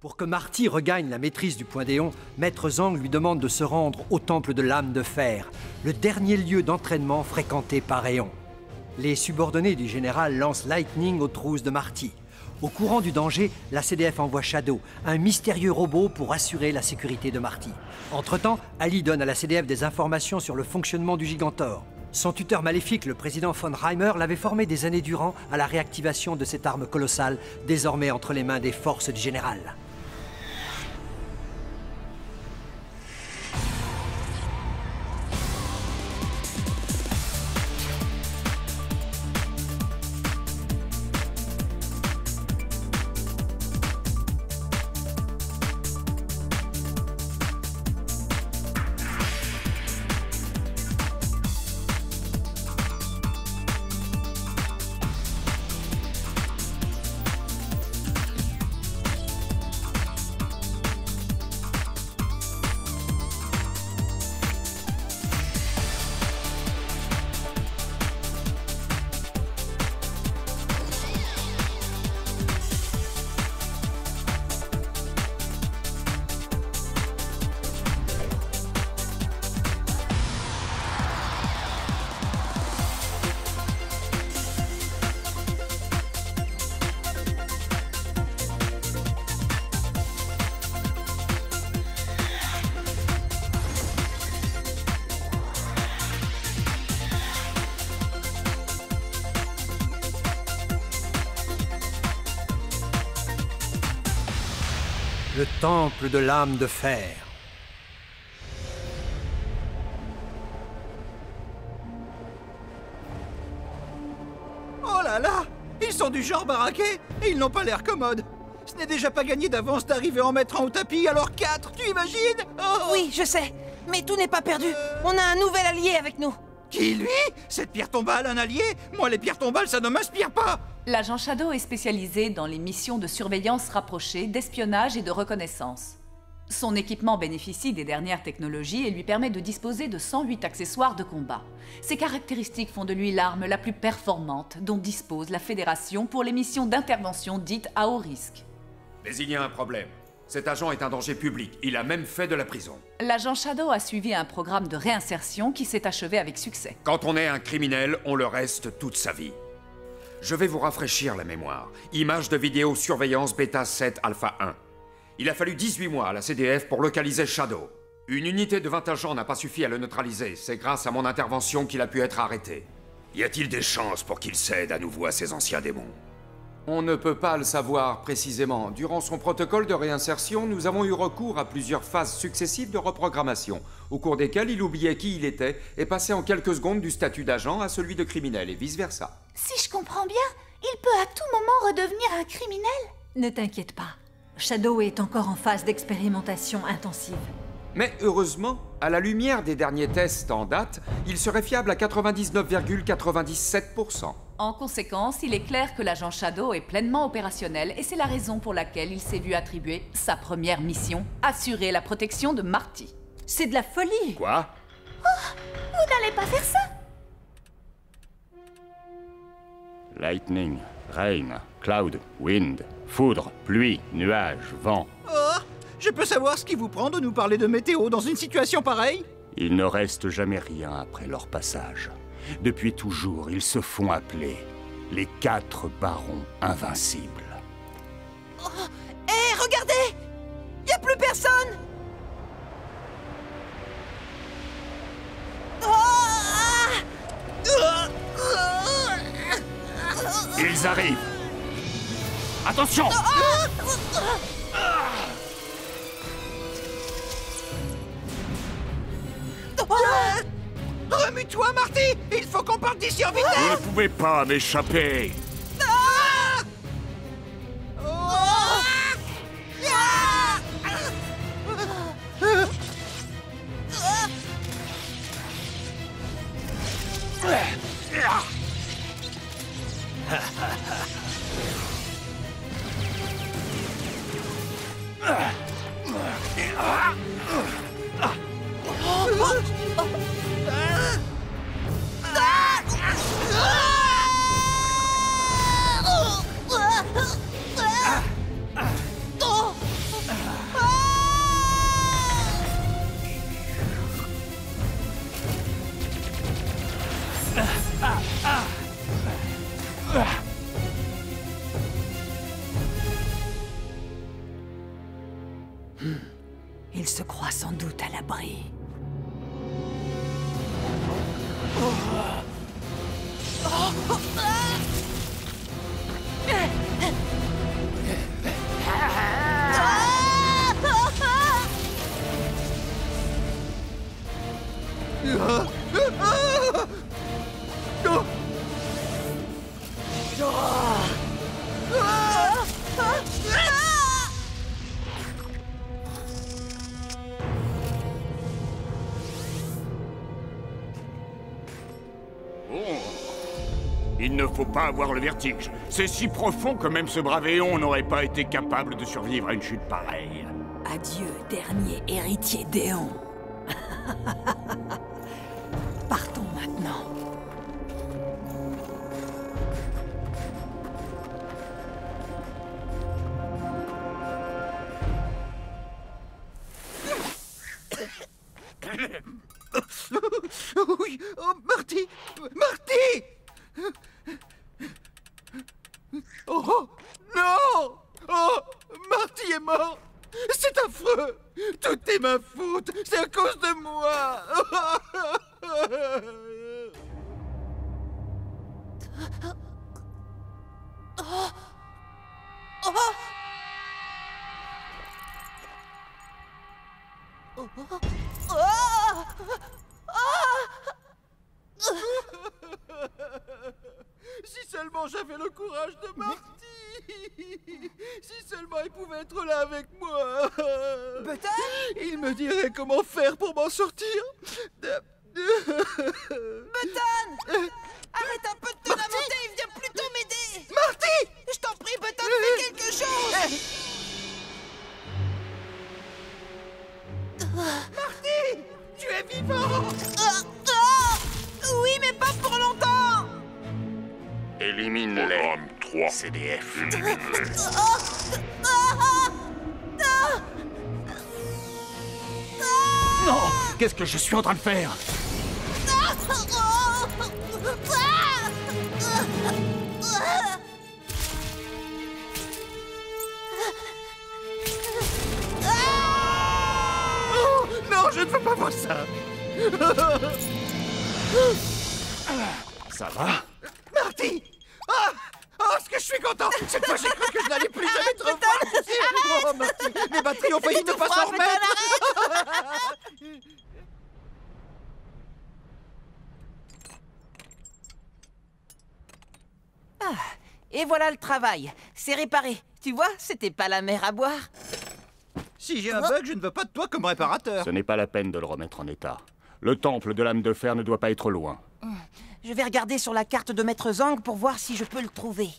Pour que Marty regagne la maîtrise du point d'Éon, Maître Zhang lui demande de se rendre au temple de l'âme de fer, le dernier lieu d'entraînement fréquenté par Éon. Les subordonnés du général lancent Lightning aux trousses de Marty. Au courant du danger, la CDF envoie Shadow, un mystérieux robot pour assurer la sécurité de Marty. Entre-temps, Ali donne à la CDF des informations sur le fonctionnement du Gigantor. Son tuteur maléfique, le président von Reimer, l'avait formé des années durant à la réactivation de cette arme colossale, désormais entre les mains des forces du général. Le temple de l'âme de fer. Oh là là! Ils sont du genre baraqués et ils n'ont pas l'air commodes. Ce n'est déjà pas gagné d'avance d'arriver en mettre un au tapis, alors 4, tu imagines? Oh. Oui, je sais, mais tout n'est pas perdu. On a un nouvel allié avec nous. Qui, lui? Cette pierre tombale, un allié? Moi, les pierres tombales, ça ne m'inspire pas! L'agent Shadow est spécialisé dans les missions de surveillance rapprochée, d'espionnage et de reconnaissance. Son équipement bénéficie des dernières technologies et lui permet de disposer de 108 accessoires de combat. Ces caractéristiques font de lui l'arme la plus performante dont dispose la Fédération pour les missions d'intervention dites à haut risque. Mais il y a un problème. Cet agent est un danger public. Il a même fait de la prison. L'agent Shadow a suivi un programme de réinsertion qui s'est achevé avec succès. Quand on est un criminel, on le reste toute sa vie. Je vais vous rafraîchir la mémoire. Image de vidéosurveillance Beta 7 Alpha 1. Il a fallu 18 mois à la CDF pour localiser Shadow. Une unité de 20 agents n'a pas suffi à le neutraliser. C'est grâce à mon intervention qu'il a pu être arrêté. Y a-t-il des chances pour qu'il cède à nouveau à ses anciens démons? On ne peut pas le savoir précisément. Durant son protocole de réinsertion, nous avons eu recours à plusieurs phases successives de reprogrammation, au cours desquelles il oubliait qui il était et passait en quelques secondes du statut d'agent à celui de criminel et vice-versa. Si je comprends bien, il peut à tout moment redevenir un criminel? Ne t'inquiète pas. Shadow est encore en phase d'expérimentation intensive. Mais heureusement, à la lumière des derniers tests en date, il serait fiable à 99,97%. En conséquence, il est clair que l'agent Shadow est pleinement opérationnel et c'est la raison pour laquelle il s'est vu attribuer sa première mission, assurer la protection de Marty. C'est de la folie! Quoi? Oh, vous n'allez pas faire ça? Lightning, rain, cloud, wind, foudre, pluie, nuage, vent. Oh, je peux savoir ce qui vous prend de nous parler de météo dans une situation pareille? Il ne reste jamais rien après leur passage. Depuis toujours, ils se font appeler les 4 barons invincibles. Oh, hé, regardez! Y a plus personne! Ils arrivent! Attention! Remue-toi, Marty! Il faut qu'on parte d'ici en vitesse! Vous ne pouvez pas m'échapper! Il se croit sans doute à l'abri. Il ne faut pas avoir le vertige. C'est si profond que même ce brave Éon n'aurait pas été capable de survivre à une chute pareille. Adieu, dernier héritier d'Éon. Partons maintenant. Oui, oh, Marty! Marty! Oh, non! Oh, Marty est mort! C'est affreux! Tout est ma faute! C'est à cause de moi! Si seulement j'avais le courage de Marty! Si seulement il pouvait être là avec moi! Button? Il me dirait comment faire pour m'en sortir! Button! Arrête un peu de te lamenter et viens plutôt m'aider! Marty! Je t'en prie, Button, fais quelque chose! Marty! Tu es vivant! Oui, mais pas pour longtemps! Élimine-les. 3. CDF. Non! Qu'est-ce que je suis en train de faire? Oh, non, je ne veux pas voir ça! Ça va? Marty! Ah! Oh, ce que je suis content! Cette fois, j'ai cru que je n'allais plus jamais te revoir! Oh, Marty! Mes batteries ont failli ne pas s'en remettre! Et voilà le travail. C'est réparé. Tu vois, c'était pas la mer à boire. Si j'ai un bug, je ne veux pas de toi comme réparateur. Ce n'est pas la peine de le remettre en état. Le temple de l'âme de fer ne doit pas être loin. Je vais regarder sur la carte de Maître Zhang pour voir si je peux le trouver.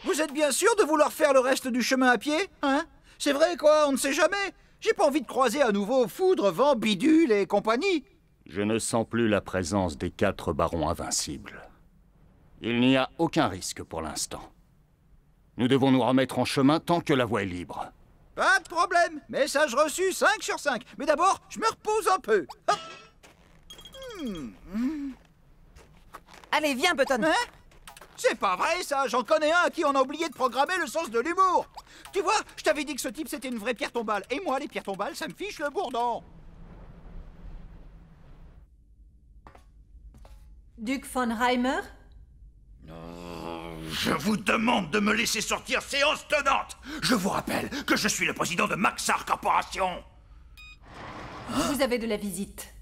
Vous êtes bien sûr de vouloir faire le reste du chemin à pied, hein? C'est vrai, quoi, on ne sait jamais. J'ai pas envie de croiser à nouveau foudre, vent, bidule et compagnie. Je ne sens plus la présence des 4 barons invincibles. Il n'y a aucun risque pour l'instant. Nous devons nous remettre en chemin tant que la voie est libre. Pas de problème. Message reçu 5 sur 5. Mais d'abord, je me repose un peu. Hop. Allez, viens, Button. Hein? C'est pas vrai, ça. J'en connais un à qui on a oublié de programmer le sens de l'humour. Tu vois, je t'avais dit que ce type, c'était une vraie pierre tombale. Et moi, les pierres tombales, ça me fiche le bourdon. Duc von Reimer? Je vous demande de me laisser sortir, séance tenante. Je vous rappelle que je suis le président de Maxar Corporation. Vous avez de la visite.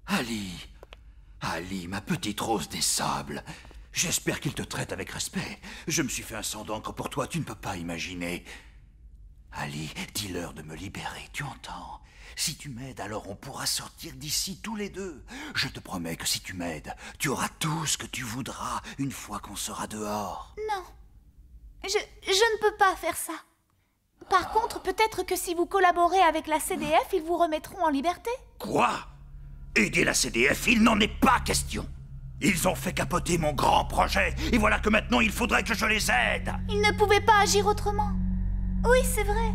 Ali, ma petite rose des sables. J'espère qu'il te traite avec respect. Je me suis fait un sang d'encre pour toi, tu ne peux pas imaginer. Ali, dis-leur de me libérer, tu entends? Si tu m'aides, alors on pourra sortir d'ici tous les deux. Je te promets que si tu m'aides, tu auras tout ce que tu voudras une fois qu'on sera dehors. Non. Je ne peux pas faire ça. Par contre, peut-être que si vous collaborez avec la CDF, ils vous remettront en liberté. Quoi? Aider la CDF, il n'en est pas question. Ils ont fait capoter mon grand projet, et voilà que maintenant il faudrait que je les aide. Ils ne pouvaient pas agir autrement. Oui, c'est vrai.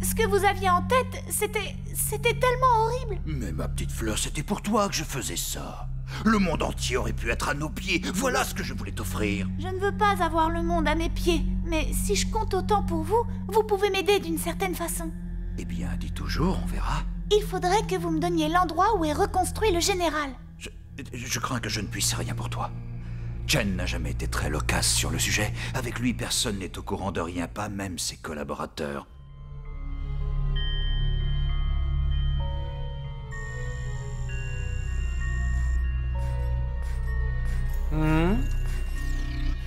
Ce que vous aviez en tête, c'était tellement horrible. Mais ma petite fleur, c'était pour toi que je faisais ça. Le monde entier aurait pu être à nos pieds. Voilà ce que je voulais t'offrir. Je ne veux pas avoir le monde à mes pieds, mais si je compte autant pour vous, vous pouvez m'aider d'une certaine façon. Eh bien, dis toujours, on verra. Il faudrait que vous me donniez l'endroit où est reconstruit le général. Je crains que je ne puisse rien pour toi. Chen n'a jamais été très loquace sur le sujet. Avec lui, personne n'est au courant de rien, pas même ses collaborateurs.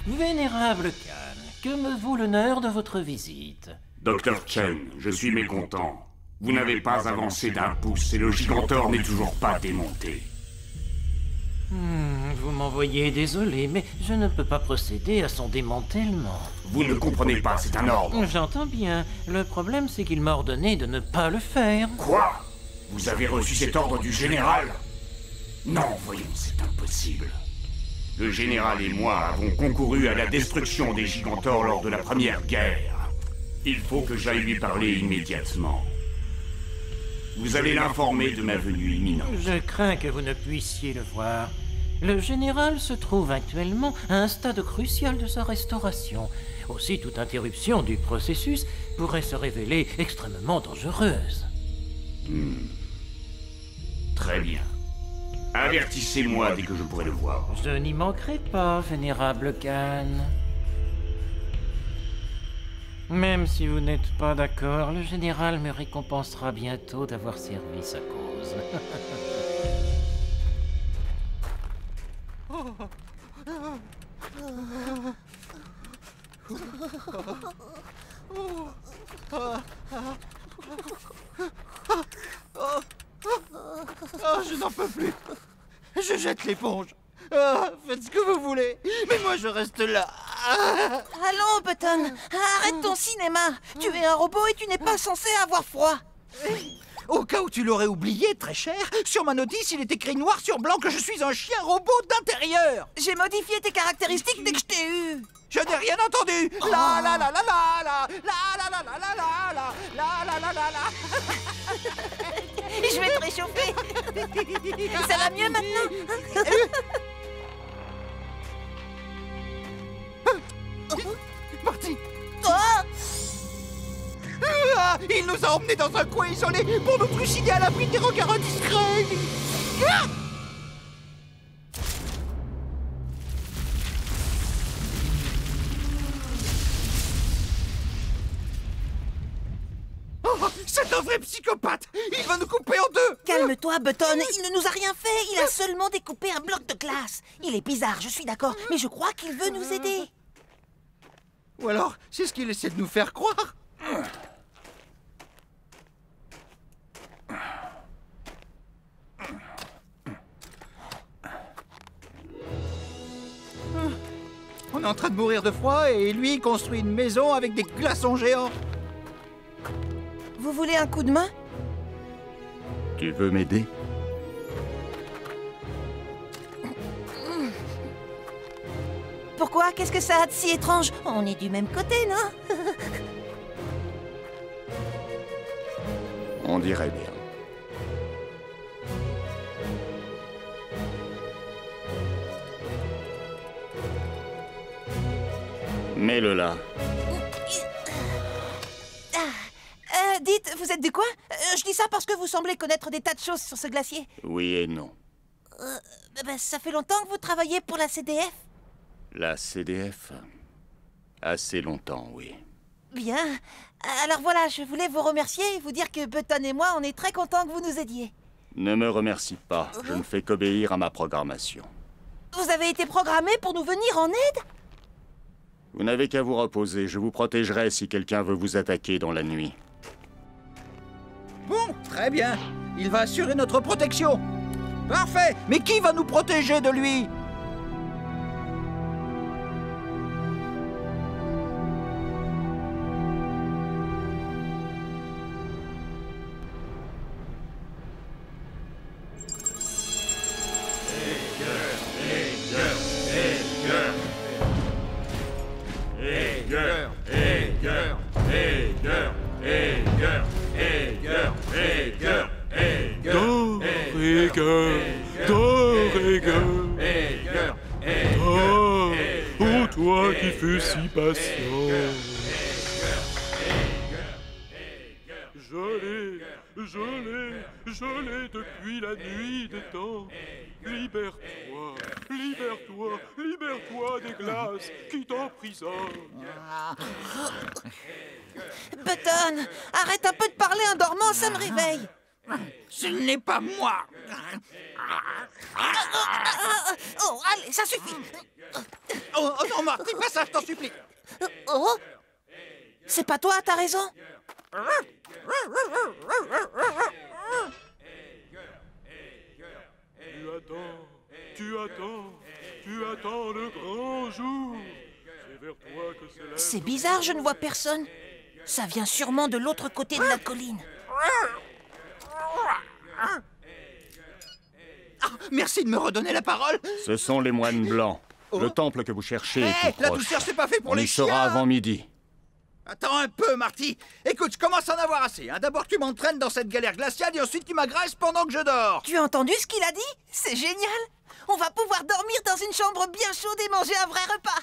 Vénérable Khan, que me vaut l'honneur de votre visite? Docteur Chen, je suis mécontent. Vous n'avez pas avancé d'un pouce et le Gigantor n'est toujours pas démonté. Vous m'envoyez désolé, mais je ne peux pas procéder à son démantèlement. Vous ne comprenez pas, c'est un ordre. J'entends bien. Le problème, c'est qu'il m'a ordonné de ne pas le faire. Quoi? Vous avez reçu cet ordre du général? Non, voyons, c'est impossible. Le général et moi avons concouru à la destruction des Gigantors lors de la Première Guerre. Il faut que j'aille lui parler immédiatement. Vous allez l'informer de ma venue imminente. Je crains que vous ne puissiez le voir. Le général se trouve actuellement à un stade crucial de sa restauration. Aussi, toute interruption du processus pourrait se révéler extrêmement dangereuse. Très bien. Avertissez-moi dès que je pourrai le voir. Je n'y manquerai pas, Vénérable Khan. Même si vous n'êtes pas d'accord, le général me récompensera bientôt d'avoir servi sa cause. Je n'en peux plus. Je jette l'éponge. Faites ce que vous voulez, mais moi je reste là. Allons, Button, arrête ton cinéma. Tu es un robot et tu n'es pas censé avoir froid. Au cas où tu l'aurais oublié, très cher, sur ma notice, il est écrit noir sur blanc que je suis un chien robot d'intérieur. J'ai modifié tes caractéristiques dès que je t'ai eu. Je n'ai rien entendu. La la la la la la la la la la la la la la la la la. Je vais te réchauffer. Ça va mieux maintenant? Marty. Oh! Il nous a emmenés dans un coin isolé pour nous trucider à l'abri des regards indiscrets. C'est un vrai psychopathe. Il va nous couper en deux. Calme-toi, Button. Il ne nous a rien fait. Il a seulement découpé un bloc de glace. Il est bizarre, je suis d'accord, mais je crois qu'il veut nous aider. Ou alors, c'est ce qu'il essaie de nous faire croire. On est en train de mourir de froid et lui construit une maison avec des glaçons géants. Vous voulez un coup de main? Tu veux m'aider? Pourquoi? Qu'est-ce que ça a de si étrange? On est du même côté, non? On dirait bien. Mets-le là. Dites, vous êtes du coin? Je dis ça parce que vous semblez connaître des tas de choses sur ce glacier. Oui et non. Ça fait longtemps que vous travaillez pour la CDF? La CDF? Assez longtemps, oui. Bien. Alors voilà, je voulais vous remercier et vous dire que Button et moi, on est très contents que vous nous aidiez. Ne me remercie pas. Je ne fais qu'obéir à ma programmation. Vous avez été programmé pour nous venir en aide? Vous n'avez qu'à vous reposer. Je vous protégerai si quelqu'un veut vous attaquer dans la nuit. Bon, très bien. Il va assurer notre protection. Parfait. Mais qui va nous protéger de lui? révélation. Je l'ai depuis la nuit des temps. Libère-toi, libère-toi, libère-toi des glaces qui t'emprisonnent. Button, arrête un peu de parler en dormant, ça me réveille. Ce n'est pas moi. Oh, allez, ça suffit. Oh non, Marty, pas ça, je t'en supplie. Oh, c'est pas toi, t'as raison. Tu attends le grand jour. C'est vers toi que c'est la... C'est bizarre, je ne vois personne. Ça vient sûrement de l'autre côté de la colline. Merci de me redonner la parole. Ce sont les moines blancs. Le temple que vous cherchez est tout la proche. douceur, c'est pas fait pour On les y chiens. sera avant midi. Attends un peu, Marty. Écoute, je commence à en avoir assez. Hein. D'abord, tu m'entraînes dans cette galère glaciale et ensuite, tu m'agresses pendant que je dors. Tu as entendu ce qu'il a dit? C'est génial. On va pouvoir dormir dans une chambre bien chaude et manger un vrai repas.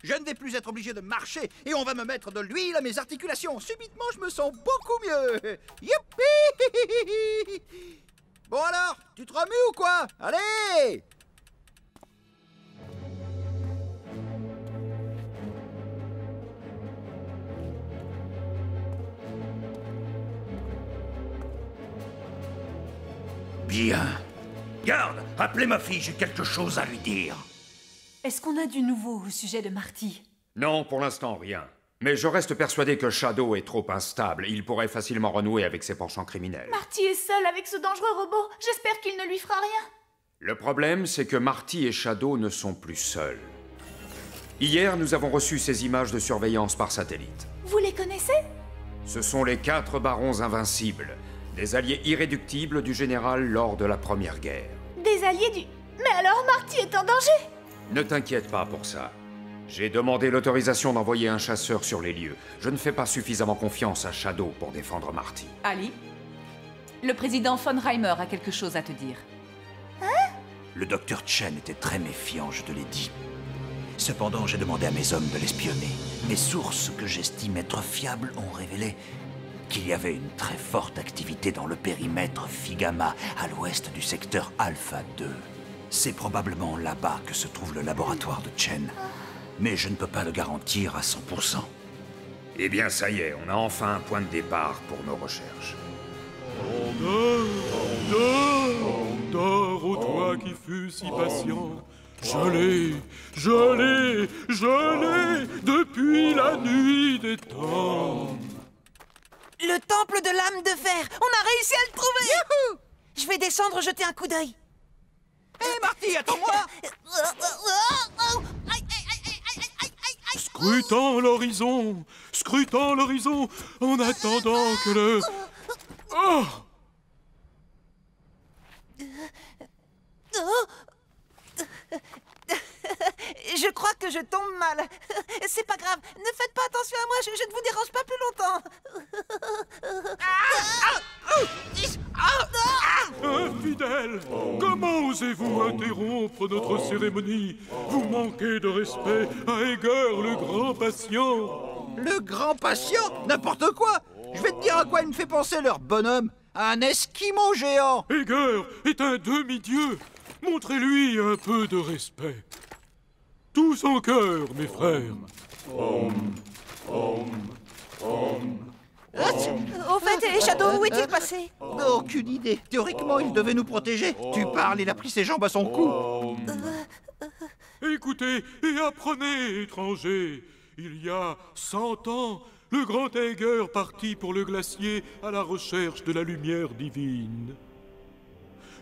Je ne vais plus être obligé de marcher et on va me mettre de l'huile à mes articulations. Subitement, je me sens beaucoup mieux. Youpi! Bon alors, tu te remues ou quoi? Allez! Bien. Garde, appelez ma fille, j'ai quelque chose à lui dire. Est-ce qu'on a du nouveau au sujet de Marty? Non, pour l'instant, rien. Mais je reste persuadé que Shadow est trop instable. Il pourrait facilement renouer avec ses penchants criminels. Marty est seul avec ce dangereux robot. J'espère qu'il ne lui fera rien. Le problème, c'est que Marty et Shadow ne sont plus seuls. Hier, nous avons reçu ces images de surveillance par satellite. Vous les connaissez? Ce sont les 4 barons invincibles, des alliés irréductibles du général lors de la Première Guerre. Des alliés du... Mais alors Marty est en danger! Ne t'inquiète pas pour ça. J'ai demandé l'autorisation d'envoyer un chasseur sur les lieux. Je ne fais pas suffisamment confiance à Shadow pour défendre Marty. Ali, le président von Reimer a quelque chose à te dire. Hein? Le docteur Chen était très méfiant, je te l'ai dit. Cependant, j'ai demandé à mes hommes de l'espionner. Mes sources, que j'estime être fiables, ont révélé qu'il y avait une très forte activité dans le périmètre Phi Gamma, à l'ouest du secteur Alpha 2. C'est probablement là-bas que se trouve le laboratoire de Chen. Mais je ne peux pas le garantir à 100%. Eh bien, ça y est, on a enfin un point de départ pour nos recherches. Dors, ô toi qui fus si patient. Je l'ai, depuis la nuit des temps. Le temple de l'âme de fer. On a réussi à le trouver. Youhou! Je vais descendre jeter un coup d'œil. Hé, Marty, attends-moi. Scrutant l'horizon, en attendant que le... Oh! Je crois que je tombe mal. C'est pas grave. Ne faites pas attention à moi. Je ne vous dérange pas plus longtemps. Infidèle, comment osez-vous interrompre notre cérémonie? Vous manquez de respect à Aeger, le grand patient. Le grand patient? N'importe quoi. Je vais te dire à quoi il me fait penser leur bonhomme. Un esquimau géant. Aeger est un demi-dieu. Montrez-lui un peu de respect. Tous en cœur, mes frères. Au fait, Shadow, où est-il passé? Aucune idée. Théoriquement, il devait nous protéger. Tu parles, il a pris ses jambes à son cou. Écoutez et apprenez, étrangers. Il y a 100 ans, le grand Aeger partit pour le glacier à la recherche de la lumière divine.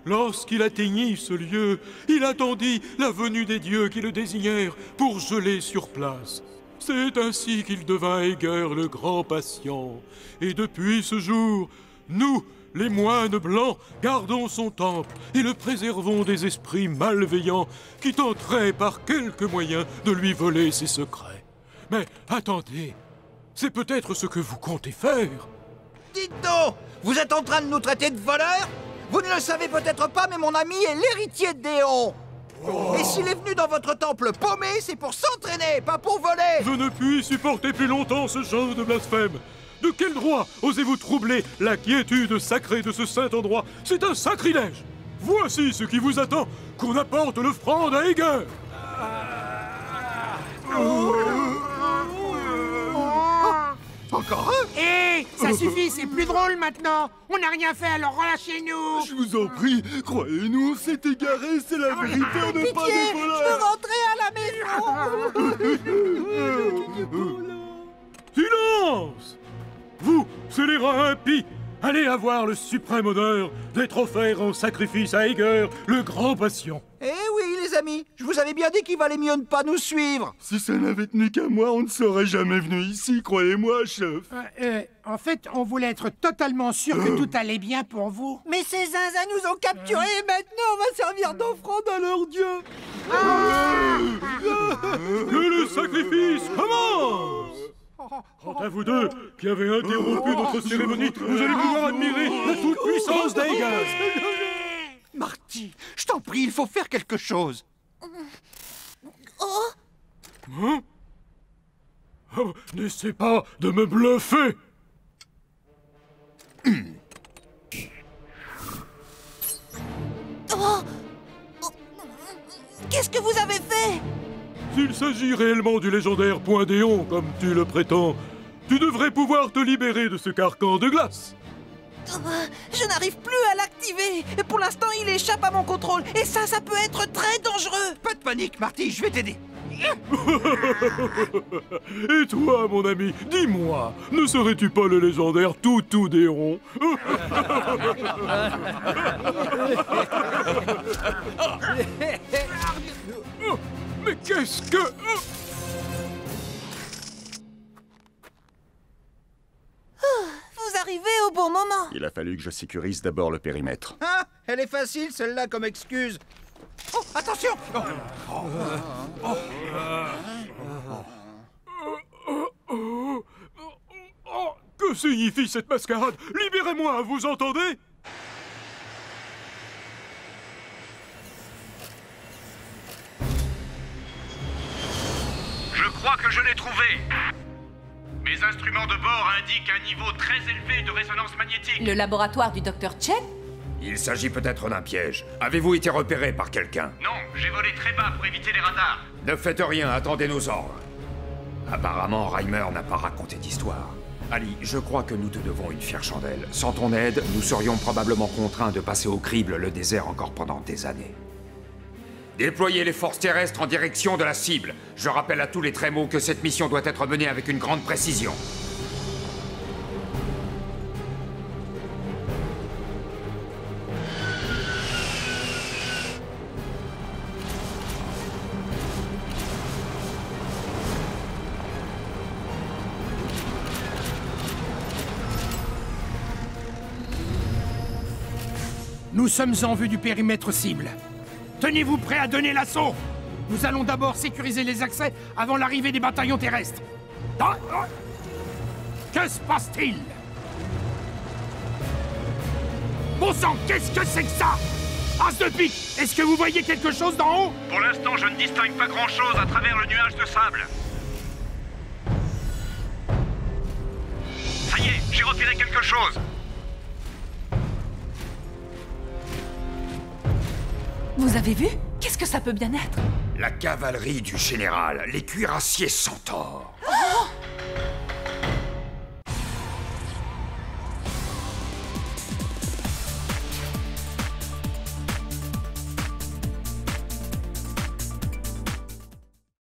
Lorsqu'il atteignit ce lieu, il attendit la venue des dieux qui le désignèrent pour geler sur place. C'est ainsi qu'il devint Aeger le grand patient. Et depuis ce jour, nous, les moines blancs, gardons son temple et le préservons des esprits malveillants qui tenteraient par quelque moyen de lui voler ses secrets. Mais attendez, c'est peut-être ce que vous comptez faire. Dites donc, vous êtes en train de nous traiter de voleurs? Vous ne le savez peut-être pas, mais mon ami est l'héritier de Déon. Et s'il est venu dans votre temple paumé, c'est pour s'entraîner, pas pour voler. Je ne puis supporter plus longtemps ce genre de blasphème. De quel droit osez-vous troubler la quiétude sacrée de ce saint endroit? C'est un sacrilège. Voici ce qui vous attend, qu'on apporte l'offrande à Aeger. Encore un? Hé, ça suffit, c'est plus drôle maintenant. On n'a rien fait, alors relâchez-nous. Je vous en prie, croyez-nous, on s'est égaré, c'est la vérité, on n'est pas des voleurs. Je veux rentrer à la maison. Silence! Vous, scélérats impies, allez avoir le suprême honneur d'être offert en sacrifice à Aeger, le grand patient. Eh oui, les amis, je vous avais bien dit qu'il valait mieux ne pas nous suivre. Si ça n'avait tenu qu'à moi, on ne serait jamais venu ici, croyez-moi, chef. En fait, on voulait être totalement sûr que tout allait bien pour vous. Mais ces zinzins nous ont capturés et maintenant on va servir d'offrande à leur dieu. Que le sacrifice commence! Quant à vous deux, qui avez interrompu notre cérémonie, vous allez pouvoir admirer la toute-puissance d'Aeger. Marty, je t'en prie, il faut faire quelque chose. Hein? Oh, n'essaie pas de me bluffer. Qu'est-ce que vous avez fait? S'il s'agit réellement du légendaire point d'Éon, comme tu le prétends, tu devrais pouvoir te libérer de ce carcan de glace. Je n'arrive plus à l'activer. Pour l'instant, il échappe à mon contrôle. Et ça peut être très dangereux. Pas de panique, Marty, je vais t'aider. Et toi, mon ami, dis-moi, ne serais-tu pas le légendaire Toutou d'Éon? Mais qu'est-ce que... Vous arrivez au bon moment. Il a fallu que je sécurise d'abord le périmètre. Ah, elle est facile, celle-là, comme excuse. Oh, attention! Que signifie cette mascarade? Libérez-moi, vous entendez? Je crois que je l'ai trouvé. Mes instruments de bord indiquent un niveau très élevé de résonance magnétique. Le laboratoire du Dr. Chet? Il s'agit peut-être d'un piège. Avez-vous été repéré par quelqu'un? Non, j'ai volé très bas pour éviter les radars. Ne faites rien, attendez nos ordres. Apparemment, Reimer n'a pas raconté d'histoire. Ali, je crois que nous te devons une fière chandelle. Sans ton aide, nous serions probablement contraints de passer au crible le désert encore pendant des années. Déployez les forces terrestres en direction de la cible. Je rappelle à tous les trémots que cette mission doit être menée avec une grande précision. Nous sommes en vue du périmètre cible. Tenez-vous prêts à donner l'assaut. Nous allons d'abord sécuriser les accès avant l'arrivée des bataillons terrestres. Que se passe-t-il? Bon sang, qu'est-ce que c'est que ça? As de pique, est-ce que vous voyez quelque chose d'en haut? Pour l'instant, je ne distingue pas grand-chose à travers le nuage de sable. Ça y est, j'ai repéré quelque chose. Vous avez vu? Qu'est-ce que ça peut bien être? La cavalerie du général, les cuirassiers centaures.